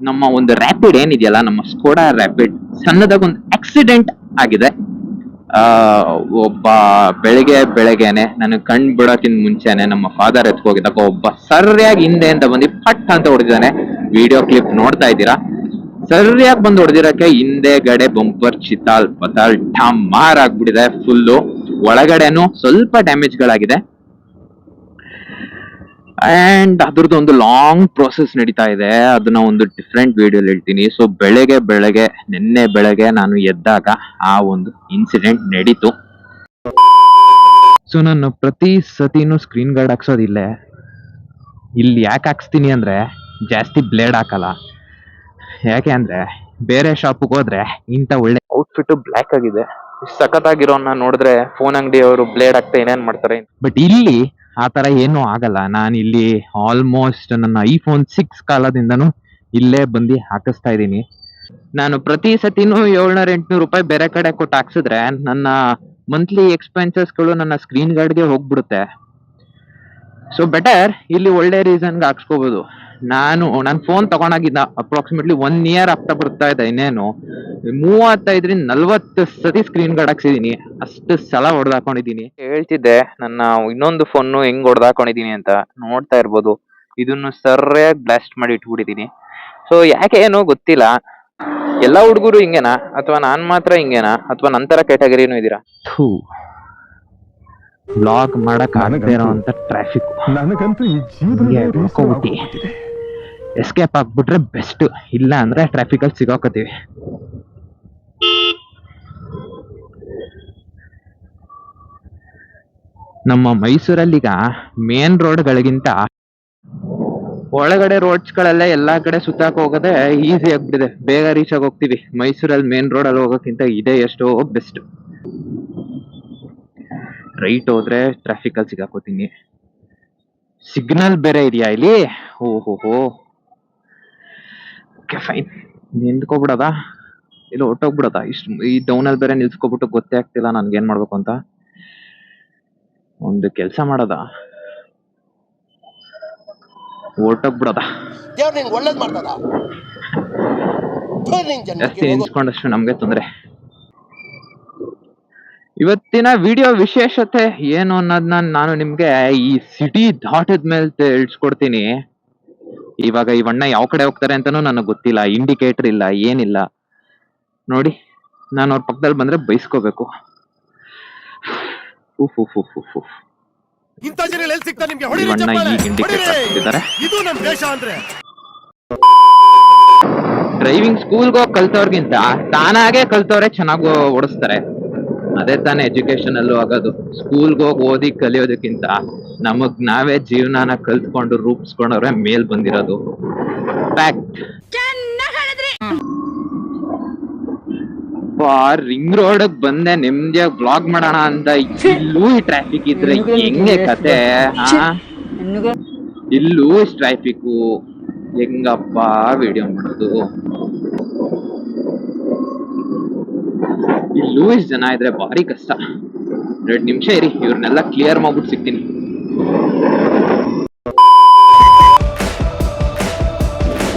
ನಮ್ಮ ಒಂದು ರ್ಯಾಪಿಡ್ ಏನಿದೆಯಲ್ಲ, ನಮ್ಮ ಸ್ಕೋಡಾ ರ್ಯಾಪಿಡ್ ಸಣ್ಣದಾಗ ಒಂದು ಆಕ್ಸಿಡೆಂಟ್ ಆಗಿದೆ. ಒಬ್ಬ ಬೆಳಗ್ಗೆನೆ ನನಗೆ ಕಣ್ ಬಿಡೋಕ್ಕಿಂತ ಮುಂಚೆನೆ ನಮ್ಮ ಫಾದರ್ ಎತ್ಕೋಗಿದ್ದಾಗ ಒಬ್ಬ ಸರಿಯಾಗಿ ಹಿಂದೆ ಅಂತ ಬಂದು ಪಟ್ ಅಂತ ಹೊಡೆದಿದ್ದಾನೆ. ವಿಡಿಯೋ ಕ್ಲಿಪ್ ನೋಡ್ತಾ ಇದ್ದೀರಾ. ಸರಿಯಾಗಿ ಬಂದು ಹೊಡೆದಿರಕ್ಕೆ ಹಿಂದೆಗಡೆ ಬಂಪರ್ ಚಿತಾಲ್ ಪತಾಲ್ ಡಮಾರ್ ಆಗ್ಬಿಟ್ಟಿದೆ ಫುಲ್ಲು. ಒಳಗಡೆನು ಸ್ವಲ್ಪ ಡ್ಯಾಮೇಜ್ಗಳಾಗಿದೆ. ಅಂಡ್ ಅದ್ರದ್ದು ಒಂದು ಲಾಂಗ್ ಪ್ರೋಸೆಸ್ ನಡೀತಾ ಇದೆ. ಅದನ್ನ ಒಂದು ಡಿಫ್ರೆಂಟ್ ವಿಡಿಯೋಲಿ ಹೇಳ್ತೀನಿ. ಸೊ ನಿನ್ನೆ ಬೆಳಗ್ಗೆ ನಾನು ಎದ್ದಾಗ ಆ ಒಂದು ಇನ್ಸಿಡೆಂಟ್ ನಡೀತು. ಸೊ ನಾನು ಪ್ರತಿ ಸತಿನೂ ಸ್ಕ್ರೀನ್ ಗಾರ್ಡ್ ಹಾಕ್ಸೋದಿಲ್ಲೇ. ಇಲ್ಲಿ ಯಾಕೆ ಹಾಕ್ಸ್ತೀನಿ ಅಂದ್ರೆ ಜಾಸ್ತಿ ಬ್ಲೇಡ್ ಹಾಕಲ್ಲ. ಯಾಕೆ ಅಂದ್ರೆ ಬೇರೆ ಶಾಪಿಗೆ ಹೋದ್ರೆ ಇಂಥ ಒಳ್ಳೆ ಔಟ್ಫಿಟ್ ಬ್ಲ್ಯಾಕ್ ಆಗಿದೆ, ಸಖತ್ತಾಗಿರೋನ್ನ ನೋಡಿದ್ರೆ ಫೋನ್ ಅಂಗಡಿ ಅವರು ಬ್ಲೇಡ್ ಹಾಕ್ತಾ ಏನೇನ್ ಮಾಡ್ತಾರೆ. ಬಟ್ ಇಲ್ಲಿ ಆ ತರ ಏನೂ ಆಗಲ್ಲ. ನಾನು ಇಲ್ಲಿ ಆಲ್ಮೋಸ್ಟ್ ನನ್ನ ಐಫೋನ್ 6 ಕಾಲದಿಂದನೂ ಇಲ್ಲೇ ಬಂದು ಹಾಕಿಸ್ತಾ ಇದ್ದೀನಿ. ನಾನು ಪ್ರತಿ ಸತಿನೂ 700-800 ರೂಪಾಯಿ ಬೇರೆ ಕಡೆ ಕೊಟ್ಟು ಹಾಕ್ಸಿದ್ರೆ ನನ್ನ ಮಂತ್ಲಿ ಎಕ್ಸ್ಪೆನ್ಸಸ್ಗಳು ನನ್ನ ಸ್ಕ್ರೀನ್ ಗಾರ್ಡ್ಗೆ ಹೋಗ್ಬಿಡುತ್ತೆ. ಸೊ ಬೆಟರ್ ಇಲ್ಲಿ ಒಳ್ಳೆ ರೀಸನ್ಗೆ ಹಾಕ್ಸ್ಕೋಬಹುದು. ನನ್ನ ಫೋನ್ ತಗೊಂಡಾಗಿದ್ದ ಅಪ್ರಾಕ್ಸಿಮೇಟ್ಲಿ 1 ಇಯರ್ ಆಗ್ತಾ ಬರ್ತಾ ಇದೆ. ಇನ್ನೇನು 35-40 ಸತಿ ಸ್ಕ್ರೀನ್ ಗಾರ್ಡ್ ಹಾಕ್ಸಿದೀನಿ. ಅಷ್ಟು ಸಲ ಹೊಡೆದಾಕೊಂಡಿದ್ದೀನಿ. ಹೇಳ್ತಿದ್ದೆ ನನ್ನ ಇನ್ನೊಂದು ಫೋನ್ ಹೆಂಗ್ ಹೊಡೆದಾಕೊಂಡಿದೀನಿ ಅಂತ. ನೋಡ್ತಾ ಇರ್ಬೋದು, ಇದನ್ನು ಸರಿಯಾಗಿ ಬ್ಲಾಸ್ಟ್ ಮಾಡಿ ಇಟ್ಬಿಟ್ಟಿದೀನಿ. ಸೊ ಯಾಕೆ ಏನೋ ಗೊತ್ತಿಲ್ಲ. ಎಲ್ಲಾ ಹುಡುಗರು ಹಿಂಗೇನಾ ಅಥವಾ ನಾನ್ ಮಾತ್ರ ಹಿಂಗೇನಾ ಅಥವಾ ನಂತರ ಕ್ಯಾಟಗರಿನೂ ಇದೀರಾ? ಬ್ಲಾಗ್ ಮಾಡಕ್ ಆಗದೆ ಇರೋಂತ ಟ್ರಾಫಿಕ್ ಎಸ್ಕೇಪ್ ಆಗ್ಬಿಟ್ರೆ ಬೆಸ್ಟ್. ಇಲ್ಲ ಅಂದ್ರೆ ಟ್ರಾಫಿಕ್ ಅಲ್ಲಿ ಸಿಗಾಕತ್ತೀವಿ. ನಮ್ಮ ಮೈಸೂರಲ್ಲೀಗ ಮೇನ್ ರೋಡ್ಗಳಿಗಿಂತ ಒಳಗಡೆ ರೋಡ್ಸ್ಗಳೆಲ್ಲ ಎಲ್ಲಾ ಕಡೆ ಸುತ್ತಾಕ್ ಹೋಗೋದೇ ಈಸಿ ಆಗ್ಬಿಟ್ಟಿದೆ. ಬೇಗ ರೀಚ್ ಆಗಿ ಹೋಗ್ತೀವಿ. ಮೈಸೂರಲ್ಲಿ ಮೇನ್ ರೋಡ್ ಅಲ್ಲಿ ಹೋಗೋಕ್ಕಿಂತ ಇದೇ ಎಷ್ಟೋ ಬೆಸ್ಟ್. ರೈಟ್ ಹೋದ್ರೆ ಟ್ರಾಫಿಕ್ ಅಲ್ಲಿ ಸಿಗಾಕೋತೀನಿ. ಸಿಗ್ನಲ್ ಬೇರೆ ಇದೆಯಾ ಇಲ್ಲಿ? ಓಹೋ, ಓಕೆ ಫೈನ್. ನಿಂತ್ಕೊಬಿಡೋದಾ ಇಲ್ಲ ಹೊಟ್ಟೋಗ್ಬಿಡೋದಾ? ಈ ಡೌನ್ ಅಲ್ಲಿ ಬೇರೆ ನಿಲ್ಸ್ಕೊಬಿಟ್ಟು ಗೊತ್ತೇ ಆಗ್ತಿಲ್ಲ ನನ್ಗೆ ಏನ್ ಮಾಡ್ಬೇಕು ಅಂತ. ಒಂದು ಕೆಲಸ ಮಾಡೋದಾ, ಹೊರ್ಟೋಗ್ಬಿಡೋದಾ? ಜಾಸ್ತಿ ನಿಲ್ಸ್ಕೊಂಡಷ್ಟು ನಮ್ಗೆ ತೊಂದ್ರೆ. ಇವತ್ತಿನ ವಿಡಿಯೋ ವಿಶೇಷತೆ ಏನು ಅನ್ನೋದನ್ನ ನಾನು ನಿಮ್ಗೆ ಈ ಸಿಟಿ ದಾಟದ ಮೇಲೆ ತಿಳಿಸ್ಕೊಡ್ತೀನಿ. ಇವಾಗ ಈ ಅಣ್ಣ ಯಾವ ಕಡೆ ಹೋಗ್ತಾರೆ ಅಂತಾನೂ ನನಗೆ ಗೊತ್ತಿಲ್ಲ. ಇಂಡಿಕೇಟರ್ ಇಲ್ಲ, ಏನಿಲ್ಲ. ನೋಡಿ, ನಾನು ಅವ್ರ ಪಕ್ಕದಲ್ಲಿ ಬಂದ್ರೆ ಬೈಸ್ಕೋಬೇಕು. ಡ್ರೈವಿಂಗ್ ಸ್ಕೂಲ್ಗೆ ಹೋಗಿ ಕಲ್ತವ್ರಿಗಿಂತ ತಾನಾಗೆ ಕಲ್ತವ್ರೆ ಚೆನ್ನಾಗಿ ಓಡಿಸ್ತಾರೆ. ಅದೇ ತಾನೇ ಎಜುಕೇಶನ್ ಅಲ್ಲೂ ಆಗೋದು. ಸ್ಕೂಲ್ಗೆ ಹೋಗಿ ಓದಿ ಕಲಿಯೋದಕ್ಕಿಂತ ನಮಗ್ ನಾವೇ ಜೀವನಾನ ಕಲ್ತ್ಕೊಂಡು ರೂಪಿಸ್ಕೊಂಡವ್ರೆ ಮೇಲ್ ಬಂದಿರೋದು. ಫ್ಯಾಕ್ಟ್. ರಿಂಗ್ ರೋಡ್ ಬಂದೆ ನೆಮ್ಮದಿಯಾಗಿ ಬ್ಲಾಗ್ ಮಾಡೋಣ ಅಂತ. ಇಲ್ಲೂ ಈ ಟ್ರಾಫಿಕ್ ಇದ್ರೆ ಹೆಂಗೆ ಕತೆ? ಇಲ್ಲೂ ಟ್ರಾಫಿಕ್ ಹೆಂಗಪ್ಪ ವಿಡಿಯೋ ಮಾಡೋದು? ಇಲ್ಲೂ ಇಷ್ಟು ಜನ ಇದ್ರೆ ಭಾರಿ ಕಷ್ಟ. 2 ನಿಮಿಷ ಇರಿ, ಇವ್ರನ್ನೆಲ್ಲ ಕ್ಲಿಯರ್ ಮಾಡ್ಬಿಟ್ಟು ಸಿಗ್ತೀನಿ.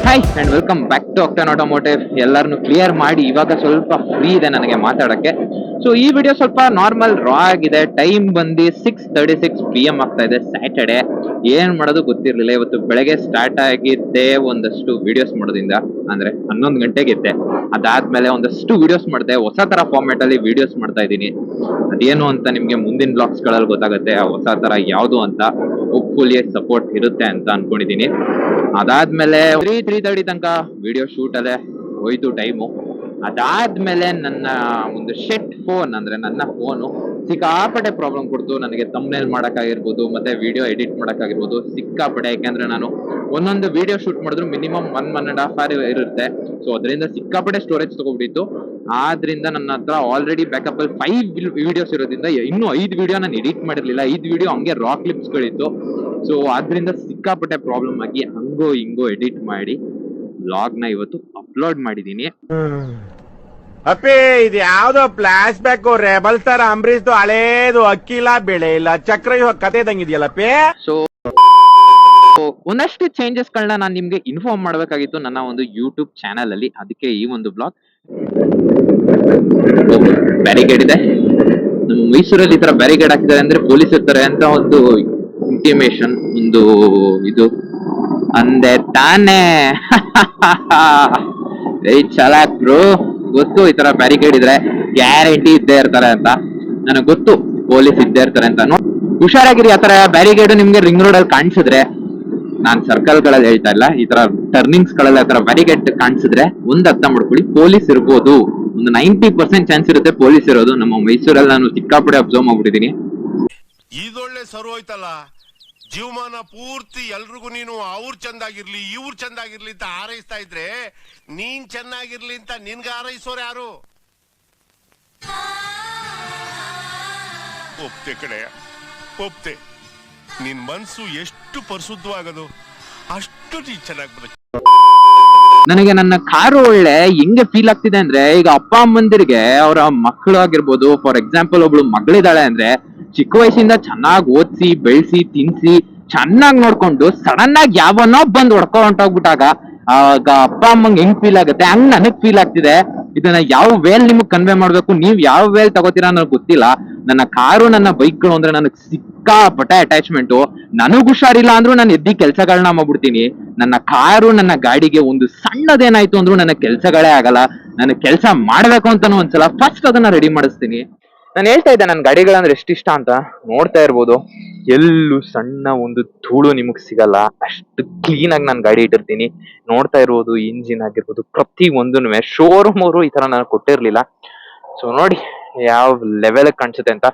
Hi and welcome back to Acton automotive. ಎಲ್ಲರನ್ನು ಕ್ಲಿಯರ್ ಮಾಡಿ ಇವಾಗ ಸ್ವಲ್ಪ ಫ್ರೀ ಇದೆ ನನಗೆ ಮಾತಾಡಕ್ಕೆ. ಸೊ ಈ ವಿಡಿಯೋ ಸ್ವಲ್ಪ ನಾರ್ಮಲ್ ರಾ ಆಗಿದೆ. ಟೈಮ್ ಬಂದು 6:36 PM ಆಗ್ತಾ ಇದೆ, ಸ್ಯಾಟರ್ಡೆ. ಏನ್ ಮಾಡೋದು ಗೊತ್ತಿರ್ಲಿಲ್ಲ. ಇವತ್ತು ಬೆಳಗ್ಗೆ ಸ್ಟಾರ್ಟ್ ಆಗಿದ್ದೆ ಒಂದಷ್ಟು ವಿಡಿಯೋಸ್ ಮಾಡೋದ್ರಿಂದ, ಅಂದ್ರೆ 11 ಗಂಟೆಗೆ ಇದ್ದೆ. ಅದಾದ್ಮೇಲೆ ಒಂದಷ್ಟು ವಿಡಿಯೋಸ್ ಮಾಡಿದೆ. ಹೊಸ ತರ ಫಾರ್ಮ್ಯಾಟ್ ಅಲ್ಲಿ ವಿಡಿಯೋಸ್ ಮಾಡ್ತಾ ಇದ್ದೀನಿ. ಅದೇನು ಅಂತ ನಿಮ್ಗೆ ಮುಂದಿನ ಬ್ಲಾಗ್ಸ್ ಗಳಲ್ಲಿ ಗೊತ್ತಾಗುತ್ತೆ. ಆ ಹೊಸ ತರ ಯಾವುದು ಅಂತ. ಹೋಪ್ಫುಲಿ ಸಪೋರ್ಟ್ ಇರುತ್ತೆ ಅಂತ ಅನ್ಕೊಂಡಿದೀನಿ. ಅದಾದ್ಮೇಲೆ 3:30 ತನಕ ವಿಡಿಯೋ ಶೂಟ್ ಅಲ್ಲೇ ಹೋಯ್ತು ಟೈಮು. ಅದಾದ್ಮೇಲೆ ನನ್ನ ಒಂದು ಶೆಟ್ ಫೋನ್, ಅಂದ್ರೆ ನನ್ನ ಫೋನು ಸಿಕ್ಕಾಪಟ್ಟೆ ಪ್ರಾಬ್ಲಮ್ ಕೊಡ್ತು. ನನಗೆ ಥಂಬ್ನೇಲ್ ಮಾಡಕ್ಕಾಗಿರ್ಬೋದು, ಮತ್ತೆ ವಿಡಿಯೋ ಎಡಿಟ್ ಮಾಡಕ್ಕಾಗಿರ್ಬೋದು, ಸಿಕ್ಕಾಪಟ್ಟೆ. ಯಾಕೆಂದ್ರೆ ನಾನು ಒಂದೊಂದು ವಿಡಿಯೋ ಶೂಟ್ ಮಾಡಿದ್ರು ಮಿನಿಮಮ್ 1.5 hour ಇರುತ್ತೆ. ಸೊ ಅದರಿಂದ ಸಿಕ್ಕಾಪಟ್ಟೆ ಸ್ಟೋರೇಜ್ ತಗೋಬಿಟ್ಟಿತ್ತು. ಆದ್ರಿಂದ ನನ್ನ ಹತ್ರ ಆಲ್ರೆಡಿ ಬ್ಯಾಕಪ್ ಅಲ್ಲಿ 5 ವಿಡಿಯೋಸ್ ಇರೋದ್ರಿಂದ ಇನ್ನೂ 5 ವಿಡಿಯೋ ನಾನು ಎಡಿಟ್ ಮಾಡಿರ್ಲಿಲ್ಲ. 5 ವಿಡಿಯೋ ಹಂಗೆ ರಾ ಕ್ಲಿಪ್ಸ್ ಗಳಿತ್ತು. ಸೊ ಆದ್ರಿಂದ ಸಿಕ್ಕಾಪಟ್ಟೆ ಪ್ರಾಬ್ಲಮ್ ಆಗಿ ಹಂಗೋ ಹಿಂಗೋ ಎಡಿಟ್ ಮಾಡಿ ವ್ಲಾಗ್ ನ ಇವತ್ತು ಅಪ್ಲೋಡ್ ಮಾಡಿದೀನಿ. ಅಪ್ಪಿ, ಇದು ಯಾವ್ದೋ flash back rebel star Ambareesh ಹಳೇದು ಅಕ್ಕಿಲ್ಲ ಬೆಳೆ ಇಲ್ಲ ಚಕ್ರ ಕತೆ ಇದ್ದಂಗಿದೆಯಲ್ಲಪ್ಪಿ. ಸೊ ಒಂದಷ್ಟು ಚೇಂಜಸ್ ಗಳನ್ನ ನಾನು ನಿಮ್ಗೆ ಇನ್ಫಾರ್ಮ್ ಮಾಡ್ಬೇಕಾಗಿತ್ತು ನನ್ನ ಒಂದು ಯೂಟ್ಯೂಬ್ ಚಾನಲ್ ಅಲ್ಲಿ, ಅದಕ್ಕೆ ಈ ಒಂದು ಬ್ಲಾಗ್. ಬ್ಯಾರಿಗೇಡ್ ಇದೆ ನಮ್ಮ ಮೈಸೂರಲ್ಲಿ, ಈ ತರ ಬ್ಯಾರಿಗೇಡ್ ಹಾಕಿದ್ದಾರೆ ಅಂದ್ರೆ ಪೊಲೀಸ್ ಇರ್ತಾರೆ ಅಂತ ಒಂದು ಇಂಟಿಮೇಶನ್, ಒಂದು ಇದು ಅಂದೆ ತಾನೇ. ವೆರಿ ಚಾಲಾಕ್ ಬ್ರೋ, ಗೊತ್ತು ಈ ತರ ಬ್ಯಾರಿಕೇಡ್ ಇದ್ರೆ ಗ್ಯಾರಂಟಿ ಇದ್ದೇ ಇರ್ತಾರೆ ಅಂತ, ನನಗೆ ಗೊತ್ತು ಪೊಲೀಸ್ ಇದ್ದೇ ಇರ್ತಾರೆ ಅಂತ. ಹುಷಾರಾಗಿರಿ, ಆ ತರ ಬ್ಯಾರಿಕೇಡ್ ನಿಮ್ಗೆ ರಿಂಗ್ ರೋಡ್ ಅಲ್ಲಿ ಕಾಣಿಸಿದ್ರೆ, ನಾನ್ ಸರ್ಕಲ್ ಗಳಲ್ಲಿ ಹೇಳ್ತಾ ಇಲ್ಲ, ಈ ತರ ಟರ್ನಿಂಗ್ಸ್ ಗಳಲ್ಲಿ ಆ ತರ ಬ್ಯಾರಿಕೇಡ್ ಕಾಣಿಸಿದ್ರೆ ಒಂದ್ ಅರ್ಥ ಮಾಡ್ಕೊಳ್ಳಿ, ಪೊಲೀಸ್ ಇರ್ಬೋದು. ಒಂದು 90% ಚಾನ್ಸ್ ಇರುತ್ತೆ ಪೊಲೀಸ್ ಇರೋದು. ನಮ್ಮ ಮೈಸೂರಲ್ಲಿ ನಾನು ಸಿಕ್ಕಾಪಡೆ ಅಬ್ಸರ್ವ್ ಮಾಡ್ಬಿಟ್ಟಿದೀನಿ. ಇದೊಳ್ಳೆ ಸರು ಹೋಯ್ತಲ್ಲ, ಜೀವಮಾನ ಪೂರ್ತಿ ಎಲ್ರಿಗೂ ನೀನು ಅವ್ರು ಚಂದಾಗಿರ್ಲಿ ಇವ್ರು ಚಂದಾಗಿರ್ಲಿ ಅಂತ ಹಾರೈಸ್ತಾ ಇದ್ರೆ, ನೀನ್ ಚೆನ್ನಾಗಿರ್ಲಿ ಅಂತ ನಿನ್ಗೆ ಹಾರೈಸೋರು ಯಾರು? ಒಪ್ತೆ ಕಡೆ ಒಪ್ತೆ, ನಿನ್ ಮನ್ಸು ಎಷ್ಟು ಪರಿಶುದ್ಧವಾಗದು ಅಷ್ಟು ನೀನ್ ಚೆನ್ನಾಗಿ ಬರುತ್ತೆ. ನನಗೆ ನನ್ನ ಕಾರು ಒಳ್ಳೆ ಹೆಂಗೆ ಫೀಲ್ ಆಗ್ತಿದೆ ಅಂದ್ರೆ, ಈಗ ಅಪ್ಪ ಅಮ್ಮಂದಿರಿಗೆ ಅವರ ಮಕ್ಕಳು ಆಗಿರ್ಬೋದು, ಫಾರ್ ಎಕ್ಸಾಂಪಲ್ ಒಬ್ಳು ಮಗಳಿದ್ದಾಳೆ ಅಂದ್ರೆ, ಚಿಕ್ಕ ವಯಸ್ಸಿಂದ ಚೆನ್ನಾಗಿ ಓದಿಸಿ ಬೆಳೆಸಿ ತಿನ್ಸಿ ಚೆನ್ನಾಗಿ ನೋಡ್ಕೊಂಡು ಸಡನ್ ಆಗಿ ಯಾವನೋ ಬಂದು ಹೊಡ್ಕೊಂಡೋಗ್ಬಿಟ್ಟಾಗ ಆಗ ಅಪ್ಪ ಅಮ್ಮಂಗೆ ಹೆಂಗ್ ಫೀಲ್ ಆಗುತ್ತೆ, ಹಂಗ್ ನನಗ್ ಫೀಲ್ ಆಗ್ತಿದೆ. ಇದನ್ನ ಯಾವ ವೇಲ್ ನಿಮಗ್ ಕನ್ವೆ ಮಾಡ್ಬೇಕು, ನೀವ್ ಯಾವ ವೇಲ್ ತಗೋತೀರಾ ಅನ್ನೋದು ಗೊತ್ತಿಲ್ಲ. ನನ್ನ ಕಾರು ನನ್ನ ಬೈಕ್ಗಳು ಅಂದ್ರೆ ನನಗ್ ಸಿಕ್ಕಾಪಟ್ಟೆ ಅಟ್ಯಾಚ್ಮೆಂಟ್. ನನಗ್ ಹುಷಾರಿಲ್ಲ ಅಂದ್ರೂ ನಾನು ಎದ್ದಿ ಕೆಲ್ಸಗಳನ್ನ ಮಾಡ್ಬಿಡ್ತೀನಿ. ನನ್ನ ಕಾರು ನನ್ನ ಗಾಡಿಗೆ ಒಂದು ಸಣ್ಣದೇನಾಯ್ತು ಅಂದ್ರೂ ನನ್ನ ಕೆಲ್ಸಗಳೇ ಆಗಲ್ಲ. ನನಗ್ ಕೆಲ್ಸ ಮಾಡ್ಬೇಕು ಅಂತಾನು ಒಂದ್ಸಲ ಫಸ್ಟ್ ಅದನ್ನ ರೆಡಿ ಮಾಡಿಸ್ತೀನಿ. ನಾನು ಹೇಳ್ತಾ ಇದ್ದೆ ನನ್ ಗಾಡಿಗಳಂದ್ರೆ ಎಷ್ಟು ಇಷ್ಟ ಅಂತ. ನೋಡ್ತಾ ಇರ್ಬೋದು, ಎಲ್ಲೂ ಸಣ್ಣ ಒಂದು ಧೂಳು ನಿಮಗ್ ಸಿಗಲ್ಲ, ಅಷ್ಟು ಕ್ಲೀನ್ ಆಗಿ ನಾನು ಗಾಡಿ ಇಟ್ಟಿರ್ತೀನಿ. ನೋಡ್ತಾ ಇರ್ಬೋದು, ಇಂಜಿನ್ ಆಗಿರ್ಬೋದು, ಪ್ರತಿ ಒಂದೂ ಶೋರೂಮ್ ಅವರು ಈ ತರ ನಾನು ಕೊಟ್ಟಿರ್ಲಿಲ್ಲ. ಸೊ ನೋಡಿ ಯಾವ ಲೆವೆಲ್ ಕಾಣಿಸುತ್ತೆ ಅಂತ.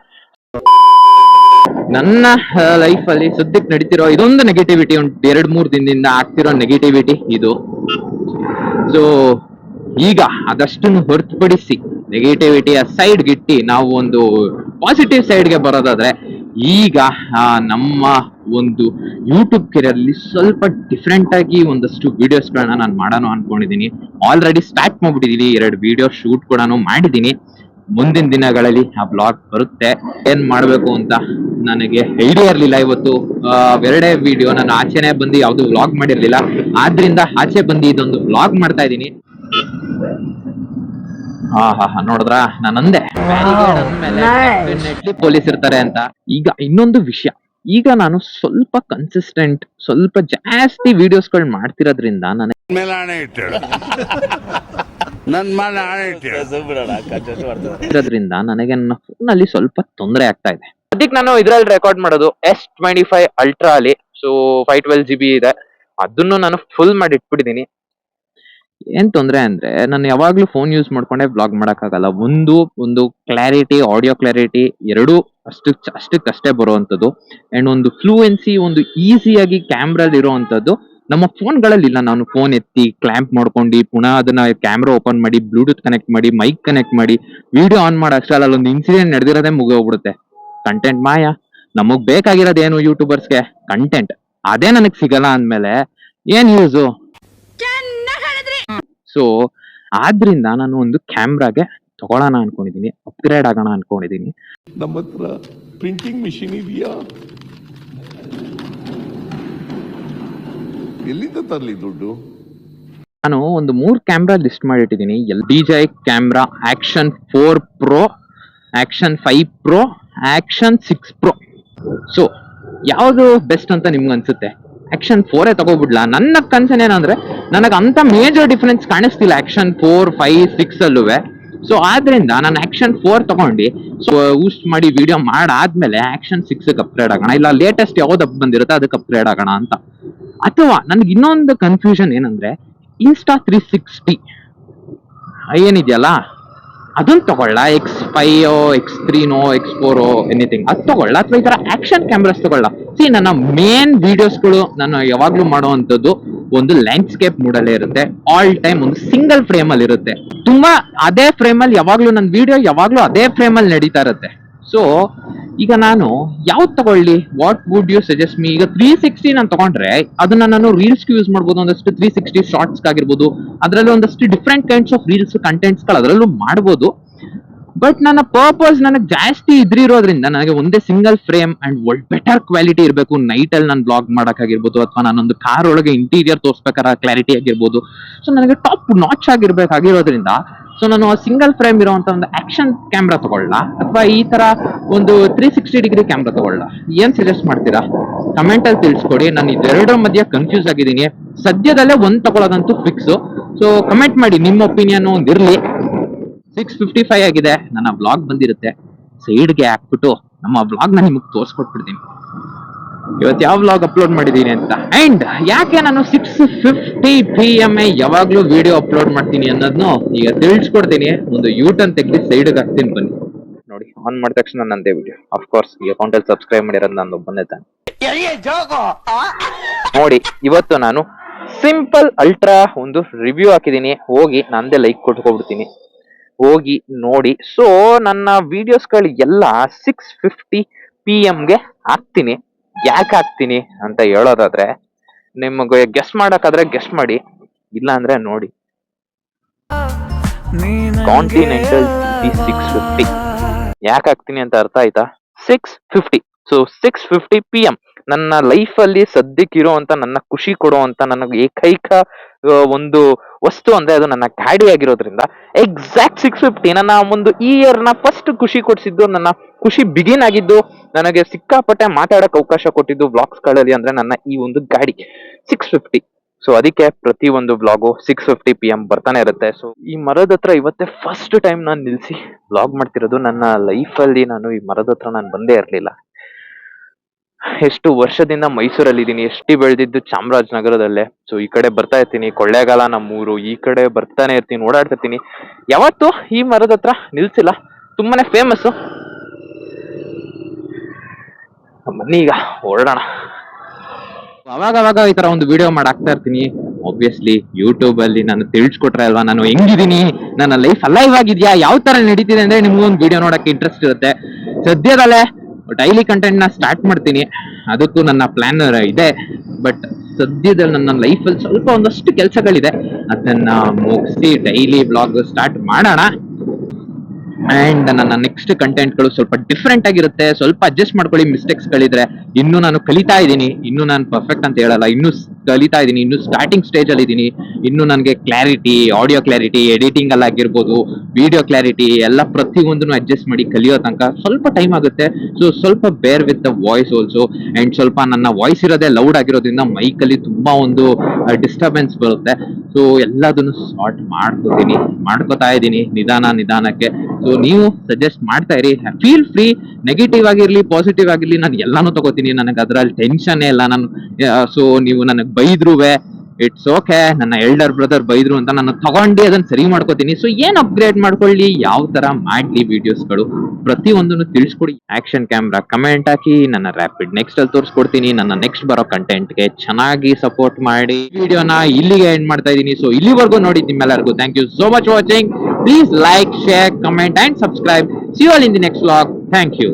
ನನ್ನ ಲೈಫ್ ಅಲ್ಲಿ ಸದ್ಯಕ್ಕೆ ನಡೀತಿರೋ ಇದೊಂದು ನೆಗೆಟಿವಿಟಿ, ಒಂದು 2-3 ದಿನದಿಂದ ಆಗ್ತಿರೋ ನೆಗೆಟಿವಿಟಿ ಇದು. ಸೊ ಈಗ ಅದಷ್ಟನ್ನು ಹೊರತುಪಡಿಸಿ ನೆಗೆಟಿವಿಟಿಯ ಸೈಡ್ ಗಿಟ್ಟಿ ನಾವು ಒಂದು ಪಾಸಿಟಿವ್ ಸೈಡ್ಗೆ ಬರೋದಾದ್ರೆ, ಈಗ ನಮ್ಮ ಒಂದು ಯೂಟ್ಯೂಬ್ ಕೆರಿಯರ್ಲಿ ಸ್ವಲ್ಪ ಡಿಫ್ರೆಂಟ್ ಆಗಿ ಒಂದಷ್ಟು ವಿಡಿಯೋಸ್ಗಳನ್ನ ನಾನು ಮಾಡೋಣ ಅನ್ಕೊಂಡಿದೀನಿ. ಆಲ್ರೆಡಿ ಸ್ಟಾರ್ಟ್ ಮಾಡ್ಬಿಟ್ಟಿದೀನಿ, 2 ವಿಡಿಯೋ ಶೂಟ್ ಕೂಡ ಮಾಡಿದೀನಿ. ಮುಂದಿನ ದಿನಗಳಲ್ಲಿ ಆ ಬ್ಲಾಗ್ ಬರುತ್ತೆ. ಏನ್ ಮಾಡ್ಬೇಕು ಅಂತ ನನಗೆ ಐಡಿಯಾ ಇರ್ಲಿಲ್ಲ. ಇವತ್ತು 2 ವಿಡಿಯೋ ನಾನು ಆಚೆನೆ ಬಂದು ಯಾವ್ದು ವ್ಲಾಗ್ ಮಾಡಿರ್ಲಿಲ್ಲ, ಆದ್ರಿಂದ ಆಚೆ ಬಂದು ಇದೊಂದು ವ್ಲಾಗ್ ಮಾಡ್ತಾ ಇದ್ದೀನಿ. ನೋಡಿದ್ರ ನಾನು ಅಂದೆ ಪೊಲೀಸ್ ಇರ್ತಾರೆ ಅಂತ. ಈಗ ಇನ್ನೊಂದು ವಿಷಯ, ಈಗ ನಾನು ಸ್ವಲ್ಪ ಕನ್ಸಿಸ್ಟೆಂಟ್, ಸ್ವಲ್ಪ ಜಾಸ್ತಿ ವಿಡಿಯೋಸ್ಗಳು ಮಾಡ್ತಿರೋದ್ರಿಂದ ನನಗೆ ನನಗೆ ನನ್ನ ಫೋನ್ ಅಲ್ಲಿ ಸ್ವಲ್ಪ ತೊಂದರೆ ಆಗ್ತಾ ಇದೆ. ಅದಕ್ಕೆ ನಾನು ಇದ್ರಲ್ಲಿ ರೆಕಾರ್ಡ್ ಮಾಡೋದು S25 Ultra ಅಲ್ಲಿ. ಸೊ 512 GB ಇದೆ, ಅದನ್ನು ನಾನು ಫುಲ್ ಮಾಡಿ ಇಟ್ಬಿಟ್ಟಿದೀನಿ. ಏನ್ ತೊಂದ್ರೆ ಅಂದ್ರೆ, ನಾನು ಯಾವಾಗ್ಲೂ ಫೋನ್ ಯೂಸ್ ಮಾಡ್ಕೊಂಡೆ ಬ್ಲಾಗ್ ಮಾಡಕ್ಕಾಗಲ್ಲ. ಒಂದು ಕ್ಲಾರಿಟಿ, ಆಡಿಯೋ ಕ್ಲಾರಿಟಿ ಎರಡೂ ಅಷ್ಟಕ್ಕಷ್ಟೇ ಬರುವಂತದ್ದು. ಅಂಡ್ ಒಂದು ಫ್ಲೂಯೆನ್ಸಿ, ಒಂದು ಈಸಿಯಾಗಿ ಕ್ಯಾಮ್ರಲ್ಲಿ ಇರುವಂತದ್ದು ನಮ್ಮ ಫೋನ್ಗಳಲ್ಲಿ ಇಲ್ಲ. ನಾನು ಫೋನ್ ಎತ್ತಿ ಕ್ಲ್ಯಾಂಪ್ ಮಾಡ್ಕೊಂಡು ಪುನಃ ಅದನ್ನ ಕ್ಯಾಮ್ರಾ ಓಪನ್ ಮಾಡಿ ಬ್ಲೂಟೂತ್ ಕನೆಕ್ಟ್ ಮಾಡಿ ಮೈಕ್ ಕನೆಕ್ಟ್ ಮಾಡಿ ವಿಡಿಯೋ ಆನ್ ಮಾಡೋ ಅಷ್ಟಲ್ಲ, ಒಂದು ಇನ್ಸಿಡೆಂಟ್ ನಡೆದಿರೋದೇ ಮುಗಿದೋಗ್ಬಿಡುತ್ತೆ. ಕಂಟೆಂಟ್ ಮಾಯ. ನಮಗ್ ಬೇಕಾಗಿರೋದೇನು ಯೂಟ್ಯೂಬರ್ಸ್ಗೆ? ಕಂಟೆಂಟ್. ಅದೇ ನನಗ್ ಸಿಗಲ್ಲ ಅಂದ್ಮೇಲೆ ಏನ್ ಯೂಸು? ಸೊ ಆದ್ರಿಂದ ನಾನು ಒಂದು ಕ್ಯಾಮ್ರಾಗೆ ತಗೊಳ್ಳೋಣ ಅನ್ಕೊಂಡಿದೀನಿ, ಅಪ್ಗ್ರೇಡ್ ಆಗೋಣ ಅನ್ಕೊಂಡಿದೀನಿ. ನಮ್ಮ ಹತ್ರ ಪ್ರಿಂಟಿಂಗ್ ಮಿಷಿನ್ ಇದೆಯಾ? ಎಲ್ಲಿಂದ ತರಲಿ ದುಡ್ಡು? ನಾನು ಒಂದು 3 ಕ್ಯಾಮ್ರಾ ಲಿಸ್ಟ್ ಮಾಡಿಟ್ಟಿದ್ದೀನಿ. DJI camera action 4 Pro, action 5 Pro, action 6 Pro. So ಯಾವ್ದು ಬೆಸ್ಟ್ ಅಂತ ನಿಮ್ಗೆ ಅನ್ಸುತ್ತೆ? ಆಕ್ಷನ್ 4 ತಗೋಬಿಡ್ಲಾ? ನನ್ನ ಕನ್ಸನ್ ಏನಂದ್ರೆ, ನನಗೆ ಅಂತ ಮೇಜರ್ ಡಿಫರೆನ್ಸ್ ಕಾಣಿಸ್ತಿಲ್ಲ ಆಕ್ಷನ್ 4, 5, 6 ಅಲ್ಲೂ. ಸೊ ಆದ್ರಿಂದ ನಾನು ಆಕ್ಷನ್ 4 ತಗೊಂಡು ಯೂಸ್ ಮಾಡಿ ವಿಡಿಯೋ ಮಾಡಾದ್ಮೇಲೆ ಆಕ್ಷನ್ 6 ಅಪ್ಗ್ರೇಡ್ ಆಗೋಣ, ಇಲ್ಲ ಲೇಟೆಸ್ಟ್ ಯಾವ್ದು ಬಂದಿರುತ್ತೆ ಅದಕ್ಕೆ ಅಪ್ಗ್ರೇಡ್ ಆಗೋಣ ಅಂತ. ಅಥವಾ ನನ್ಗೆ ಇನ್ನೊಂದು ಕನ್ಫ್ಯೂಷನ್ ಏನಂದ್ರೆ, ಇನ್ಸ್ಟಾ 360 ಏನಿದೆಯಲ್ಲ ಅದನ್ನ ತಗೊಳ್ಳ, X5 X3 X4 ಎನಿಥಿಂಗ್ ಅದು ತಗೊಳ್ಳ, ಅಥವಾ ಈ ತರ ಆಕ್ಷನ್ ಕ್ಯಾಮ್ರಾಸ್ ತಗೊಳ್ಳ? ನನ್ನ ಮೇನ್ ವಿಡಿಯೋಸ್ಗಳು ನಾನು ಯಾವಾಗ್ಲೂ ಮಾಡುವಂತದ್ದು ಒಂದು ಲ್ಯಾಂಡ್ಸ್ಕೇಪ್ ಮೂಡಲ್ಲೇ ಇರುತ್ತೆ. ಆಲ್ ಟೈಮ್ ಒಂದು ಸಿಂಗಲ್ ಫ್ರೇಮ್ ಅಲ್ಲಿ ಇರುತ್ತೆ. ತುಂಬಾ ಅದೇ ಫ್ರೇಮ್ ಅಲ್ಲಿ ಯಾವಾಗ್ಲೂ ನನ್ನ ವಿಡಿಯೋ ಯಾವಾಗ್ಲೂ ಅದೇ ಫ್ರೇಮ್ ಅಲ್ಲಿ ನಡೀತಾ ಇರುತ್ತೆ. ಸೊ ಈಗ ನಾನು ಯಾವ್ದು ತಗೊಳ್ಳಿ? What would you suggest me? ಈಗ 360 ನಾನು ತಗೊಂಡ್ರೆ ಅದನ್ನ ನಾನು ರೀಲ್ಸ್ ಯೂಸ್ ಮಾಡ್ಬೋದು, ಒಂದಷ್ಟು 360 ಶಾರ್ಟ್ಸ್ ಆಗಿರ್ಬೋದು, ಅದರಲ್ಲಿ ಒಂದಷ್ಟು different kinds of reels contents ಗಳು ಅದರಲ್ಲೂ ಮಾಡ್ಬೋದು. ಬಟ್ ನನ್ನ ಪರ್ಪಸ್ ನನಗೆ ಜಾಸ್ತಿ ಇದ್ರಿರೋದ್ರಿಂದ ನನಗೆ ಒಂದೇ single frame and better quality ಇರಬೇಕು. ನೈಟ್ ಅಲ್ಲಿ ನಾನು ಬ್ಲಾಗ್ ಮಾಡಕ್ಕಾಗಿರ್ಬೋದು, ಅಥವಾ ನಾನೊಂದು ಕಾರ್ ಒಳಗೆ ಇಂಟೀರಿಯರ್ ತೋರಿಸ್ಬೇಕಾದ್ರೆ ಕ್ಲಾರಿಟಿ ಆಗಿರ್ಬೋದು. ಸೊ ನನಗೆ ಟಾಪ್ ನಾಚ್ ಆಗಿರ್ಬೇಕಾಗಿರೋದ್ರಿಂದ ಸೊ ನಾನು ಸಿಂಗಲ್ ಫ್ರೇಮ್ ಇರುವಂತ ಒಂದು ಆಕ್ಷನ್ ಕ್ಯಾಮ್ರಾ ತಗೊಳ್ಳ, ಅಥವಾ ಈ ತರ ಒಂದು 360 ಡಿಗ್ರಿ ಕ್ಯಾಮ್ರಾ ತಗೊಳ್ಳ? ಏನ್ ಸಜೆಸ್ಟ್ ಮಾಡ್ತೀರಾ? ಕಮೆಂಟ್ ಅಲ್ಲಿ ತಿಳಿಸ್ಕೊಡಿ. ನಾನು ಇದೆರಡರ ಮಧ್ಯೆ ಕನ್ಫ್ಯೂಸ್ ಆಗಿದ್ದೀನಿ. ಸದ್ಯದಲ್ಲೇ ಒಂದ್ ತಗೊಳ್ಳೋದಂತೂ ಫಿಕ್ಸ್. ಸೊ ಕಮೆಂಟ್ ಮಾಡಿ, ನಿಮ್ಮ ಒಪಿನಿಯನ್ ಒಂದಿರ್ಲಿ. 655 ಆಗಿದೆ, ನನ್ನ ಬ್ಲಾಗ್ ಬಂದಿರುತ್ತೆ. ಸೈಡ್ಗೆ ಹಾಕ್ಬಿಟ್ಟು ನಮ್ಮ ಬ್ಲಾಗ್ ನ ನಿಮಗೆ ತೋರಿಸ್ಕೊಟ್ಬಿಡ್ತೀನಿ ಇವತ್ತು ಯಾವ ಬ್ಲಾಗ್ ಅಪ್ಲೋಡ್ ಮಾಡಿದೀನಿ ಅಂತ. ಅಂಡ್ ಯಾಕೆ ನಾನು 6:50 PM ಯಾವಾಗ್ಲೂ ವಿಡಿಯೋ ಅಪ್ಲೋಡ್ ಮಾಡ್ತೀನಿ ಅನ್ನೋದನ್ನು ಈಗ ತಿಳಿಸ್ಕೊಡ್ತೀನಿ. ಒಂದು ಯೂಟರ್ನ್ ತೆಗೆದು ಸೈಡ್ಗೆ ಹಾಕ್ತೀನಿ, ಬನ್ನಿ ನೋಡಿ. ಆನ್ ಮಾಡಿದ ತಕ್ಷಣ ನಂದೇ ವಿಡಿಯೋ. ಅಫ್ಕೋರ್ಸ್ ಈ ಅಕೌಂಟ್ ಅಲ್ಲಿ ಸಬ್ಸ್ಕ್ರೈಬ್ ಮಾಡಿರೋದು ನಾನು ಒಬ್ಬನೇ ತಾನೆ. ನೋಡಿ, ಇವತ್ತು ನಾನು ಸಿಂಪಲ್ ಅಲ್ಟ್ರಾ ಒಂದು ರಿವ್ಯೂ ಹಾಕಿದೀನಿ. ಹೋಗಿ ನಂದೇ ಲೈಕ್ ಕೊಟ್ಕೊಬಿಡ್ತೀನಿ, ಹೋಗಿ ನೋಡಿ. ಸೊ ನನ್ನ ವಿಡಿಯೋಸ್ಗಳು ಎಲ್ಲ 6:50 PM ಹಾಕ್ತೀನಿ. ಯಾಕೆ ಹಾಕ್ತೀನಿ ಅಂತ ಹೇಳೋದಾದ್ರೆ, ನಿಮಗೆ ಗೆಸ್ ಮಾಡಕ್ಕಾದ್ರೆ ಗೆಸ್ ಮಾಡಿ, ಇಲ್ಲ ಅಂದ್ರೆ ನೋಡಿ. ಕಾಂಟಿನೆಂಟಲ್ 650 ಯಾಕೆ ಹಾಕ್ತೀನಿ ಅಂತ ಅರ್ಥ ಆಯ್ತಾ? 6:50. ಸೊ 6:50 PM ನನ್ನ ಲೈಫ್ ಅಲ್ಲಿ ಸದ್ಯಕ್ಕಿರುವಂತ, ನನ್ನ ಖುಷಿ ಕೊಡುವಂತ, ನನಗೆ ಏಕೈಕ ಒಂದು ವಸ್ತು ಅಂದ್ರೆ ಅದು ನನ್ನ ಗಾಡಿ ಆಗಿರೋದ್ರಿಂದ ಎಕ್ಸಾಕ್ಟ್ 6:50 ನನ್ನ ಒಂದು ಈ ಇಯರ್ ನ ಫಸ್ಟ್ ಖುಷಿ ಕೊಡ್ಸಿದ್ದು, ನನ್ನ ಖುಷಿ ಬಿಗಿನ್ ಆಗಿದ್ದು, ನನಗೆ ಸಿಕ್ಕಾಪಟ್ಟೆ ಮಾತಾಡಕ್ ಅವಕಾಶ ಕೊಟ್ಟಿದ್ದು ಬ್ಲಾಗ್ಸ್ ಗಳಲ್ಲಿ ಅಂದ್ರೆ ನನ್ನ ಈ ಒಂದು ಗಾಡಿ 6:50. ಸೊ ಅದಕ್ಕೆ ಪ್ರತಿ ಒಂದು ಬ್ಲಾಗು 6:50 PM ಬರ್ತಾನೆ ಇರುತ್ತೆ. ಸೊ ಈ ಮರದ ಹತ್ರ ಇವತ್ತೇ ಫಸ್ಟ್ ಟೈಮ್ ನಾನು ನಿಲ್ಸಿ ಬ್ಲಾಗ್ ಮಾಡ್ತಿರೋದು. ನನ್ನ ಲೈಫ್ ಅಲ್ಲಿ ನಾನು ಈ ಮರದ ಹತ್ರ ನಾನು ಬಂದೇ ಇರ್ಲಿಲ್ಲ. ಎಷ್ಟು ವರ್ಷದಿಂದ ಮೈಸೂರಲ್ಲಿ ಇದ್ದೀನಿ, ಎಷ್ಟು ಬೆಳೆದಿದ್ದು ಚಾಮರಾಜನಗರದಲ್ಲೇ. ಸೊ ಈ ಕಡೆ ಬರ್ತಾ ಇರ್ತೀನಿ, ಕೊಳ್ಳೇಗಾಲ ನಮ್ಮೂರು, ಈ ಕಡೆ ಬರ್ತಾನೆ ಇರ್ತೀನಿ, ಓಡಾಡ್ತಿರ್ತೀನಿ. ಯಾವತ್ತು ಈ ಮರದ ಹತ್ರ ನಿಲ್ಸಿಲ್ಲ, ತುಂಬಾನೇ ಫೇಮಸ್. ಬನ್ನಿ ಈಗ ಹೊರಡೋಣ. ಅವಾಗ ಈ ತರ ಒಂದು ವಿಡಿಯೋ ಮಾಡಾಕ್ತಾ ಇರ್ತೀನಿ. ಆಬ್ವಿಯಸ್ಲಿ ಯೂಟ್ಯೂಬ್ ಅಲ್ಲಿ ನಾನು ತಿಳಿಸ್ಕೊಟ್ರೆ ಅಲ್ವಾ ನಾನು ಹೆಂಗಿದ್ದೀನಿ, ನನ್ನ ಲೈಫ್ ಅಲೈವ್ ಆಗಿದ್ಯಾ, ಯಾವ ತರ ನಡೀತಿದೆ ಅಂದ್ರೆ ನಿಮ್ಗೊಂದು ವಿಡಿಯೋ ನೋಡಕ್ಕೆ ಇಂಟ್ರೆಸ್ಟ್ ಇರುತ್ತೆ. ಸದ್ಯದಲ್ಲೇ ಡೈಲಿ ಕಂಟೆಂಟ್ ನ ಸ್ಟಾರ್ಟ್ ಮಾಡ್ತೀನಿ, ಅದಕ್ಕೂ ನನ್ನ ಪ್ಲಾನ್ ಇದೆ. ಬಟ್ ಸದ್ಯದಲ್ಲಿ ನನ್ನ ಲೈಫಲ್ಲಿ ಸ್ವಲ್ಪ ಒಂದಷ್ಟು ಕೆಲಸಗಳಿದೆ, ಅದನ್ನ ಮುಗಿಸಿ ಡೈಲಿ ಬ್ಲಾಗ್ ಸ್ಟಾರ್ಟ್ ಮಾಡೋಣ. ಅಂಡ್ ನನ್ನ ನೆಕ್ಸ್ಟ್ ಕಂಟೆಂಟ್ಗಳು ಸ್ವಲ್ಪ ಡಿಫ್ರೆಂಟ್ ಆಗಿರುತ್ತೆ. ಸ್ವಲ್ಪ ಅಡ್ಜಸ್ಟ್ ಮಾಡ್ಕೊಳ್ಳಿ ಮಿಸ್ಟೇಕ್ಸ್ ಗಳಿದ್ರೆ. ಇನ್ನು ನಾನು ಕಲಿತಾ ಇದ್ದೀನಿ, ಇನ್ನು ನಾನು ಪರ್ಫೆಕ್ಟ್ ಅಂತ ಹೇಳಲ್ಲ, ಇನ್ನು ಕಲಿತಾ ಇದ್ದೀನಿ, ಇನ್ನು ಸ್ಟಾರ್ಟಿಂಗ್ ಸ್ಟೇಜ್ ಅಲ್ಲಿ ಇದ್ದೀನಿ. ಇನ್ನು ನನಗೆ ಕ್ಲಾರಿಟಿ, ಆಡಿಯೋ ಕ್ಲಾರಿಟಿ, ಎಡಿಟಿಂಗ್ ಅಲ್ಲಿ ಆಗಿರ್ಬೋದು, ವಿಡಿಯೋ ಕ್ಲಾರಿಟಿ ಎಲ್ಲ ಪ್ರತಿಯೊಂದನ್ನು ಅಡ್ಜಸ್ಟ್ ಮಾಡಿ ಕಲಿಯೋ ತನಕ ಸ್ವಲ್ಪ ಟೈಮ್ ಆಗುತ್ತೆ. ಸೊ ಸ್ವಲ್ಪ ಬೇರ್ with the voice also. And ಸ್ವಲ್ಪ ನನ್ನ ವಾಯ್ಸ್ ಇರೋದೇ ಲೌಡ್ ಆಗಿರೋದ್ರಿಂದ ಮೈಕ್ ಅಲ್ಲಿ ತುಂಬಾ ಒಂದು ಡಿಸ್ಟರ್ಬೆನ್ಸ್ ಬರುತ್ತೆ. ಸೊ ಎಲ್ಲದನ್ನು ಸಾರ್ಟ್ ಮಾಡ್ಕೋತಾ ಇದ್ದೀನಿ ನಿಧಾನಕ್ಕೆ. ಸೊ ನೀವು ಸಜೆಸ್ಟ್ ಮಾಡ್ತಾ ಇರಿ, ಫೀಲ್ ಫ್ರೀ. ನೆಗೆಟಿವ್ ಆಗಿರ್ಲಿ, ಪಾಸಿಟಿವ್ ಆಗಿರ್ಲಿ, ನಾನು ಎಲ್ಲಾನು ತಗೋತೀನಿ. ನನಗೆ ಅದ್ರಲ್ಲಿ ಟೆನ್ಷನ್ ಇಲ್ಲ. ನಾನು ಸೊ ನೀವು ನನಗೆ ಬೈದ್ರುವೆ ಇಟ್ಸ್ ಓಕೆ. ನನ್ನ ಎಲ್ಡರ್ ಬ್ರದರ್ ಬೈದ್ರು ಅಂತ ನಾನು ತಗೊಂಡು ಅದನ್ನ ಸರಿ ಮಾಡ್ಕೋತೀನಿ. ಸೊ ಏನ್ ಅಪ್ಗ್ರೇಡ್ ಮಾಡ್ಕೊಳ್ಳಿ, ಯಾವ ತರ ಮಾಡ್ಲಿ ವಿಡಿಯೋಸ್ಗಳು, ಪ್ರತಿಯೊಂದನ್ನು ತಿಳಿಸ್ಕೊಡಿ. ಆಕ್ಷನ್ ಕ್ಯಾಮ್ರಾ ಕಮೆಂಟ್ ಹಾಕಿ, ನನ್ನ ರ್ಯಾಪಿಡ್ ನೆಕ್ಸ್ಟ್ ಅಲ್ಲಿ ತೋರಿಸ್ಕೊಡ್ತೀನಿ. ನನ್ನ ನೆಕ್ಸ್ಟ್ ಬರೋ ಕಂಟೆಂಟ್ಗೆ ಚೆನ್ನಾಗಿ ಸಪೋರ್ಟ್ ಮಾಡಿ. ವಿಡಿಯೋನ ಇಲ್ಲಿಗೆ ಎಂಡ್ ಮಾಡ್ತಾ ಇದ್ದೀನಿ. ಸೊ ಇಲ್ಲಿವರೆಗೂ ನೋಡಿದ್ ನಿಮ್ಮೆಲ್ಲರಿಗೂ thank you so much watching. Please like, share, comment and subscribe. See you all in the next vlog. Thank you.